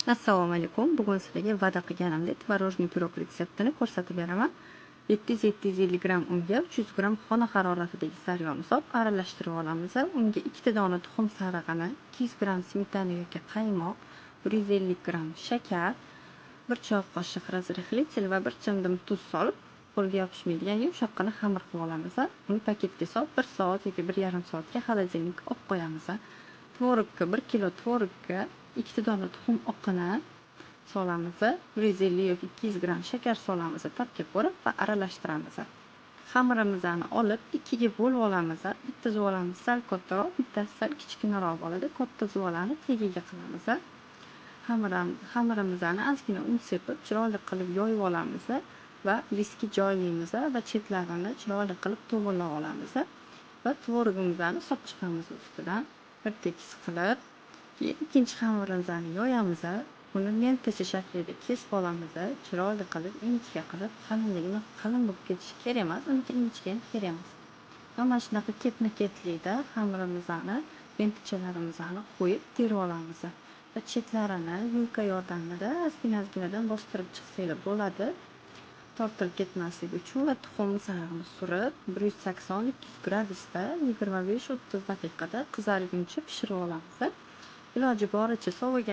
Assalomu alaykum. Bugun sizlarga va'da qilganimdek tvorожный pirog retseptini ko'rsatib beraman. 700-750 gram unga 300 gram xona haroratidagi saryog'ni solib aralashtirib olamiz. Unga 2 dona tuxum sarig'ini, 200 gram smetana yoki qaymoq, 150 gram shakar, 1 choy qoshiq razrыхлитель va 1 chimdim tuz solib, qo'lga yopishmaydigan yumshoqqina xamir qilib olamiz. Uni paketga solib 1 soat yoki 1,5 soatga xolodilnikka olib qo'yamiz. Tvorogga 1 kilo tvorogga 2 dona tuxum oqini solamiz. 150 yoki 200 gram shakar solamiz. Ta'bga ko'ra va aralashtiramiz. Xamirimizni olib ikkiga bo'lib olamiz. Bitta zuvalamiz sal kattaroq, bittasi sal kichkinaroq bo'ladi. Katta zuvalani tagiga qilamiz. Xamirimizni ozgina un sepib, chiroyli qilib yoyib olamiz va diskga joylaymiz va chetlarini chiroyli qilib to'g'irlab olamiz va tvorogimizni solib chiqamiz ustidan bir tekis qilib. Ikkinchi xamirimizni yoyamiz. Uni lentacha shaklida kesib olamiz. Chiroyli qilib, ingichka qilib, qalinligini qalin bo'lib ketishi kerak emas, uniki ingichka ham kerak emas. Mana shunaqa ketma-ketlikda xamirimizni, lentachalarimizni qo'yib terib olamiz. Va chetlarini yulka yordamida ozgina-ozginadan bostirib chiqsanglar bo'ladi. Tortilib ketmasligi uchun va tuxum sarig'ini surib 180-200 gradusda 25-30 daqiqada qizarguncha pishirib olamiz. Iloji boricha sovigan